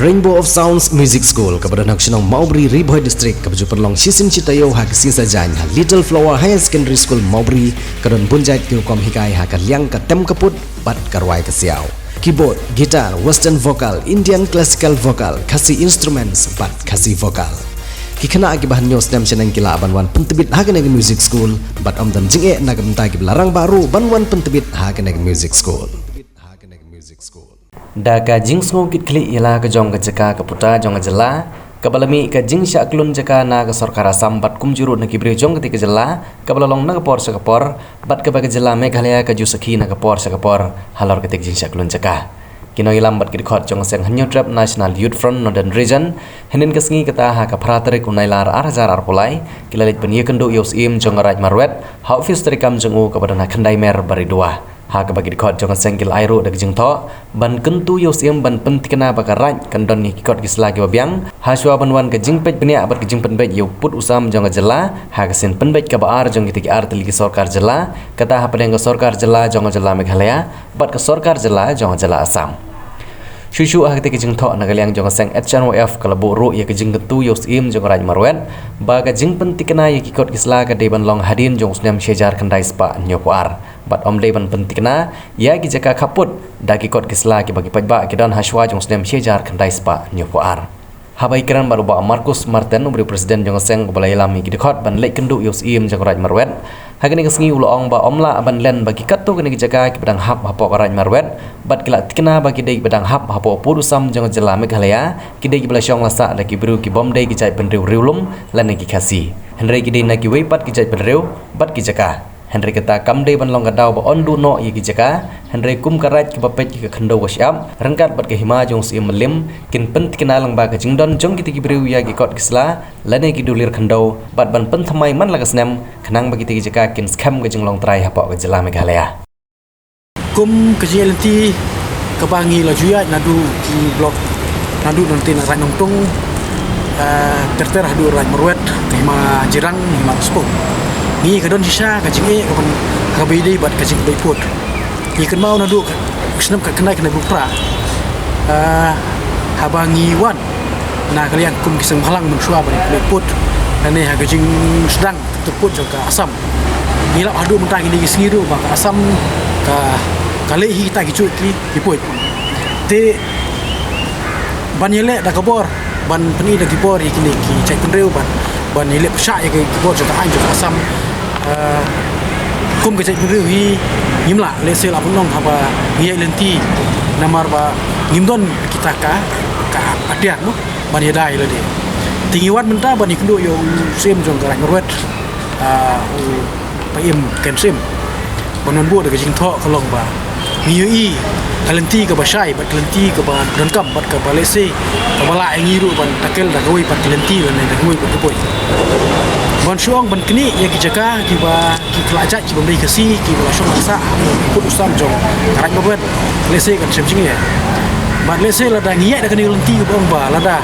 Rainbow of Sounds Music School kepada nak senang Maubri Riboy District kepada perlong sisim citayo hak sisa jan Little Flower Higher Secondary School Maubri kadon bunjait kirukom hikai hak liang ka tem kaput bat karwai ka siau. Keyboard, gitar, western vocal, Indian classical vocal, kasi instruments bat kasi vocal. Kikana akibahan news nem senang kila banwan pentebit hak neg music school bat amdan jinge nagam tagi belarang baru banwan pentebit hak neg music school. Daga jing ngokit kli ialah ke jong ke jeka ke puta jong ke jela ke balami ke jing syak klun jeka na ke sorkara sambat kum jurut na kibri jong ke jela ke balalong na ke por sakapor bat ke bagi jela Meghalaya ke jusaki na ke por sakapor halor ke jing syak klun jeka kino ilam bat ke khot jong seng hanyo trap National Youth Front Northern Region henin ke sengi kata ha ke pratari kunailar arhajar arpulai kilalit benia kendo yos im jong raj marwet ha office trikam jong u ke badana khandai mer bari dua ha ke bagi dikot jangan sengkil airo dak jeng tho ban kentu yos em ban pentikna bakaraj kandon ni kikot gislagi babiang ha shwa banwan ke jing pej benia abat ke jing penbej yu put usam jangan jela ha ke sin penbej ke baar jong kitiki ar teligi sorkar jela kata ha padeng ke sorkar jela jangan jela Meghalaya bat ke sorkar jela jangan jela Assam Shushu ah ketika jeng thok nagaliang jong seng HNWF kalabu ru ya ke jing ketu yos im jong raj marwet ba ke jing pentikna ya kikot gisla ke deban long hadin jong snem shejar kendai spa nyopuar bat om deban pentikna ya ki jaka kaput da kikot gisla ki bagi pajba ki dan haswa jong snem shejar kendai spa nyopuar habai kiran baru ba Marcus Martin ubri presiden jong seng balai lami ki dikot ban lek kendu yos im jong raj marwet hagani kesengi uloong ba omla aban len bagi katu kene jaga ki bedang hap hapo karaj marwet bat kila tikna bagi dei bedang hap hapo purusam jang jela Meghalaya ki dei bela syong lasa da ki bru ki bomdei ki jai penriu riulum lan ki khasi henry ki dei na ki weipat ki jai penriu bat ki jaga henry kata kamdei ban long gadau ba ondu no ye ki jaga henry kum karaj ki bapet ki khando wasyam rangkat bat ke hima jong si melim kin pentikna lang ba ka jingdon jong ki bru ya ki kot kisla lan ki dulir khando bat ban pen thamai man la kasnem kenang bagi tiga jeka kin scam ke jenglong trai hapok ke jela Meghalaya kum ke JLT ke bangi la juya nadu ki blok nadu nanti nak nongtung terter hadu raj marwet ke ma jirang ma spok ni ke don sisa ke jinge ke ban ke bidi bat ke jing put ni kan mau nadu senam ke kenai kena bupra habangi wan na kalian kum kisem halang mensua ban put dan ni harga jing sedang terput juga Assam nilap adu mentah ini sengiru maka Assam ka kalehi kita gicut ki put te ban yele da kabor ban peni da kibor ikini ki cek penreu ban yele psha ya kibor juga an juga Assam kum ke cek penreu hi nyimla lese la punong haba ye lenti namar ba ngimdon kita ka adian no ban yedai le de tingiwan mentah bani kendo yo sim jong garaj marwet paim ken sim banon bu de jing tho kalong ba ngiyi talenti ke basai bat talenti ke ba dongkam bat ke balese ke bala ngiru ban takel da goi bat talenti lan da goi bat boy ban suang ban kini ya ki jaka ki ba ki kelajak ki bambai kasi ki bala syong sa put usam jong garaj marwet lese kan sim jinge ban lese la da ngiya da kani lenti ke ba la da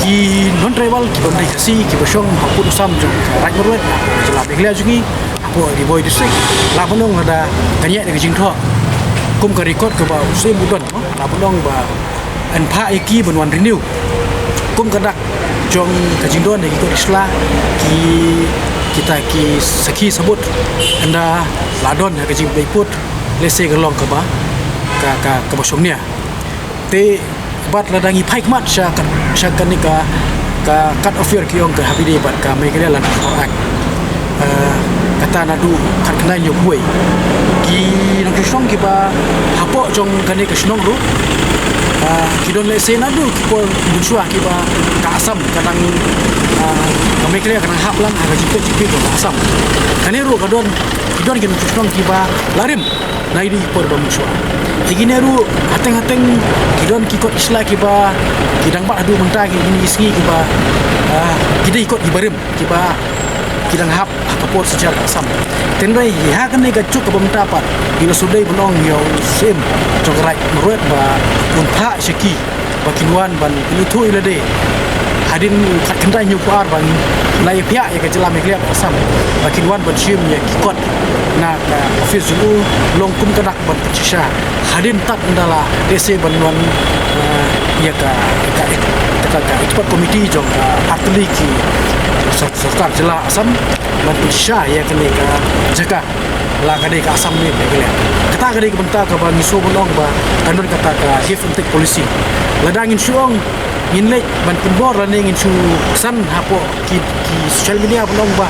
ki non travel ki bambai kasi ki basyong put usam jong garaj marwet jela Meghalaya jungi apo di boy district la bonong ada kanya da jing tho kum ka record ke ba usim budon la bonong ba an pha iki banwan renew kum ka dak jong ka jingdon da ki isla ki kita ki saki sebut anda ladon ka jing put lese ke long ke ba ka basyong nia te bat ladangi paik mat syakan ni ka cut off your kiong ke habide bat ka Meghalaya lan korak kata nadu kan kenai yo buai ki nang kisong ki ba hapo jong kane ke snong ru ki don lese nadu ki pol bunsua ki ba ka Assam kadang ka Meghalaya kadang hap lang aga jipe ko Assam kane ru kadon ki don ki snong ki ba larim nai di por bunsua Tigine ru hateng-hateng kidon kikot isla kiba kidang ba adu mentah ini isi kiba kita ikut ibarim kiba kidang hap kapor secara Assam tenrai ya kan ne gacuk ke bemtapat bila sudai benong yo sim congrai merwet ba unta syaki bakinwan ban ini tu ilade hadin kat kendai nyupar bang lai pihak ya ke jelam ikliat asam bakin wan bercium ya kikot na ka office dulu longkum kenak ban pecisha hadin tak ndala dese banwan ya ka cepat komiti jong atli ki sarkar jela asam ban pecisha ya kene ka jaga la kadai ka asam ni begele kata kadai ke bentar ka bang iso bolong ba kanun kata ka chief untuk polisi ladangin suong ngin lek ban penbor la ne ngin su san hapo ki social media bolong ba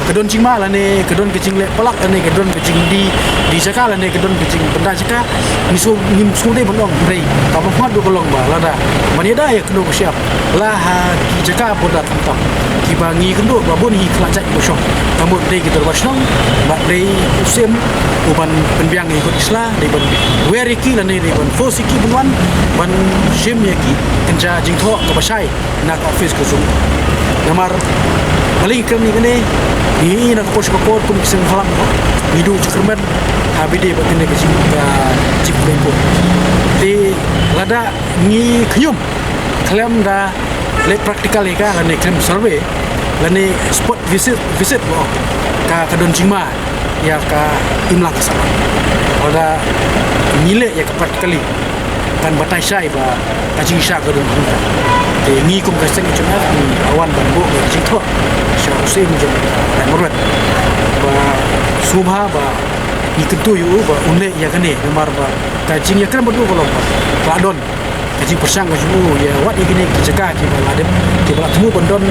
kedon cingma la ne kedon kecing lek pelak la ne kedon kecing di jaka la ne kedon kecing benda jaka ni su ngin su de bolong rei ka ba do bolong ba la da mani da ya kendo siap la ha ki jaka poda tempat ki bangi kendo ba bon hi kelacak bosong tambut de kita wasong ba de usem uban penbiang ikut islah de ban weriki la ne de ban fosiki bulan ban jem yaki kenja jingtho ka basai nak office ko zum namar paling kami ni nak pos ko kum kiseng halang hidu cermen habide batene ke cip tempo di lada ni knyum klem da le practical ka la ne klem survey la ne spot visit lo ka kadon jingma ya ka imla ka sama ada nile ya ka practically kan batai syai ba kajing syak gedung kita te ngi kum kaseng cuma ni awan bambu kajing tho sya usim jom merat ba subha ba ni tentu yu ba unle ya kane nomor ba kajing ya kan bodu kolom ba kladon kajing persang kajing ya wat igini kijaka ki ba ladem ki ba temu bondon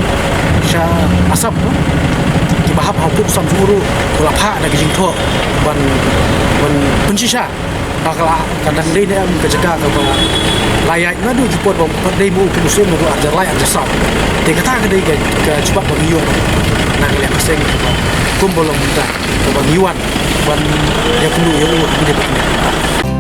sya asap ki bahap haup sam suru bola pha da kajing tho ban pencisha bakal kadang dia ni kerja ke layak ngadu jupot bom dei mu ke musim tu ajar layak ajar sap dia kata ke dia ke cepat bangiyuan nak lihat pasang kum bolong minta bangiyuan ban dia perlu dia